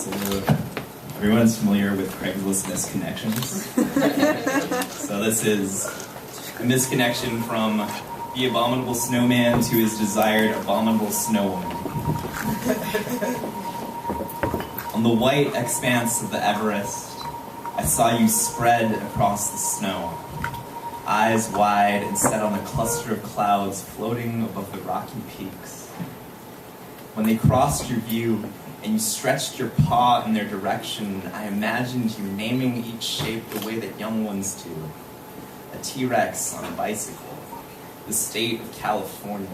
So everyone's familiar with Craigslist misconnections. So this is a misconnection from the abominable snowman to his desired abominable snowwoman. On the white expanse of the Everest, I saw you spread across the snow, eyes wide and set on a cluster of clouds floating above the rocky peaks. When they crossed your view and you stretched your paw in their direction, I imagined you naming each shape the way that young ones do. A T-Rex on a bicycle, the state of California,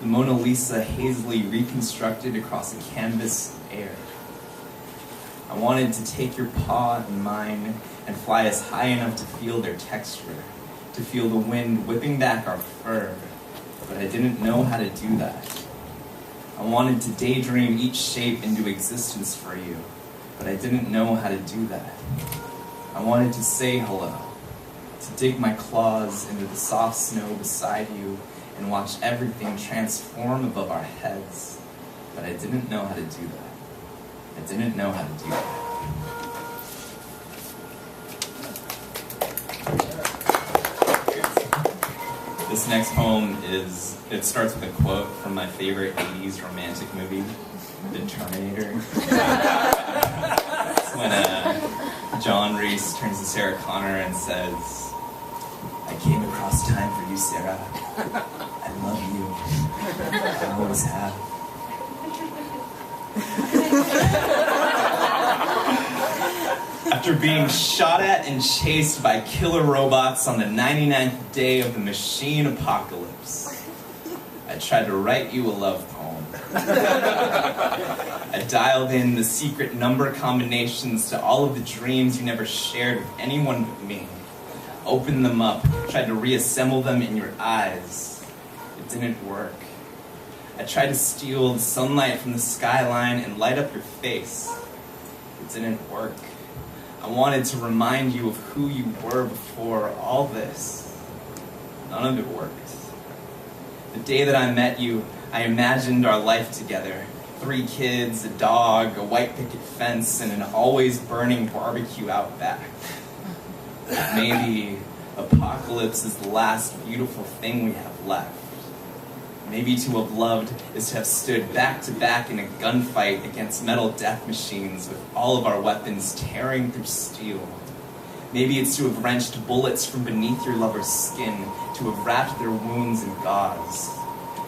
the Mona Lisa hazily reconstructed across a canvas of air. I wanted to take your paw in mine and fly as high enough to feel their texture, to feel the wind whipping back our fur, but I didn't know how to do that. I wanted to daydream each shape into existence for you, but I didn't know how to do that. I wanted to say hello, to dig my claws into the soft snow beside you and watch everything transform above our heads, but I didn't know how to do that. I didn't know how to do that. This next poem it starts with a quote from my favorite 80s romantic movie, The Terminator. It's when John Reese turns to Sarah Connor and says, "I came across time for you, Sarah. I love you. I always have." After being shot at and chased by killer robots on the 99th day of the machine apocalypse, I tried to write you a love poem. I dialed in the secret number combinations to all of the dreams you never shared with anyone but me. Opened them up, tried to reassemble them in your eyes. It didn't work. I tried to steal the sunlight from the skyline and light up your face. It didn't work. I wanted to remind you of who you were before all this. None of it worked. The day that I met you, I imagined our life together. 3 kids, a dog, a white picket fence, and an always burning barbecue out back. Maybe apocalypse is the last beautiful thing we have left. Maybe to have loved is to have stood back to back in a gunfight against metal death machines with all of our weapons tearing through steel. Maybe it's to have wrenched bullets from beneath your lover's skin, to have wrapped their wounds in gauze.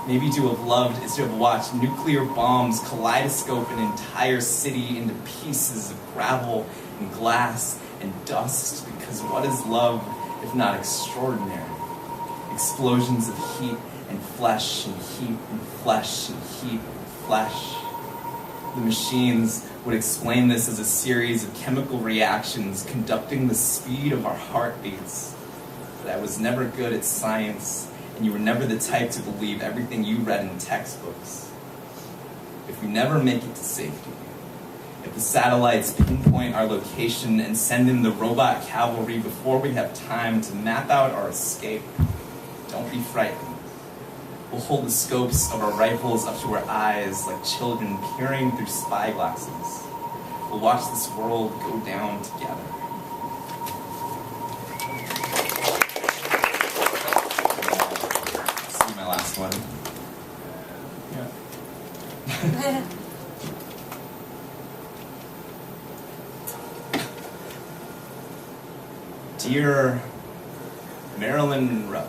Maybe to have loved is to have watched nuclear bombs kaleidoscope an entire city into pieces of gravel and glass and dust, because what is love if not extraordinary? Explosions of heat and flesh and heat and flesh and heat and flesh. The machines would explain this as a series of chemical reactions conducting the speed of our heartbeats. But I was never good at science, and you were never the type to believe everything you read in textbooks. If we never make it to safety, if the satellites pinpoint our location and send in the robot cavalry before we have time to map out our escape, don't be frightened. We'll hold the scopes of our rifles up to our eyes like children peering through spyglasses. We'll watch this world go down together. This is my last one. Yeah. Dear Marilyn Monroe,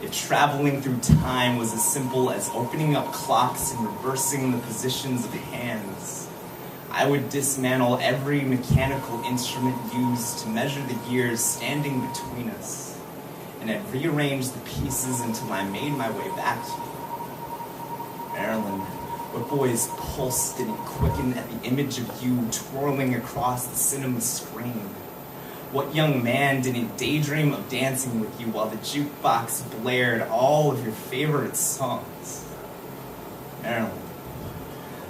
if traveling through time was as simple as opening up clocks and reversing the positions of hands, I would dismantle every mechanical instrument used to measure the years standing between us, and I'd rearrange the pieces until I made my way back to you. Marilyn, what boy's pulse didn't quicken at the image of you twirling across the cinema screen? What young man didn't daydream of dancing with you while the jukebox blared all of your favorite songs? Marilyn,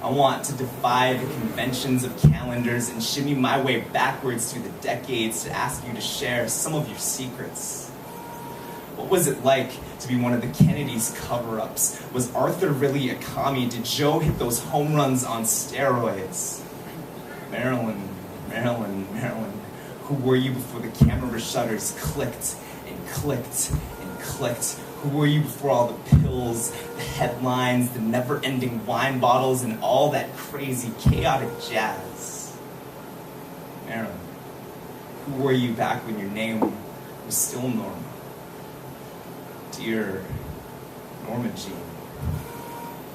I want to defy the conventions of calendars and shimmy my way backwards through the decades to ask you to share some of your secrets. What was it like to be one of the Kennedys' cover-ups? Was Arthur really a commie? Did Joe hit those home runs on steroids? Marilyn, Marilyn, Marilyn, who were you before the camera shutters clicked and clicked and clicked? Who were you before all the pills, the headlines, the never-ending wine bottles, and all that crazy, chaotic jazz? Marilyn, who were you back when your name was still Norma? Dear Norma Jean,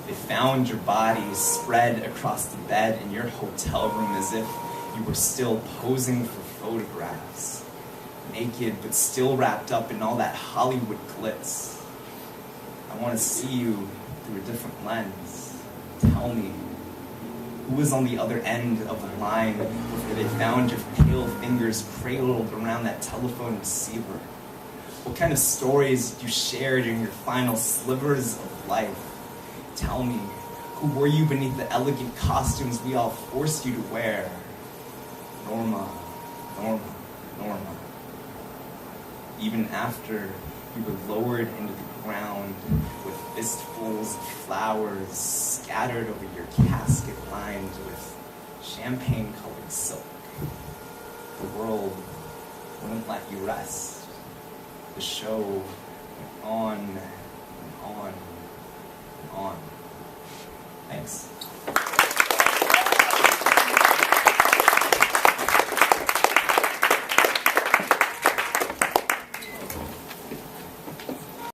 they found your body spread across the bed in your hotel room as if you were still posing for photographs, naked but still wrapped up in all that Hollywood glitz. I want to see you through a different lens. Tell me, who was on the other end of the line before they found your pale fingers cradled around that telephone receiver? What kind of stories did you share during your final slivers of life? Tell me, who were you beneath the elegant costumes we all forced you to wear? Norma, Norma, Norma. Even after you were lowered into the ground with fistfuls of flowers scattered over your casket lined with champagne-colored silk, the world wouldn't let you rest. The show went on and on and on.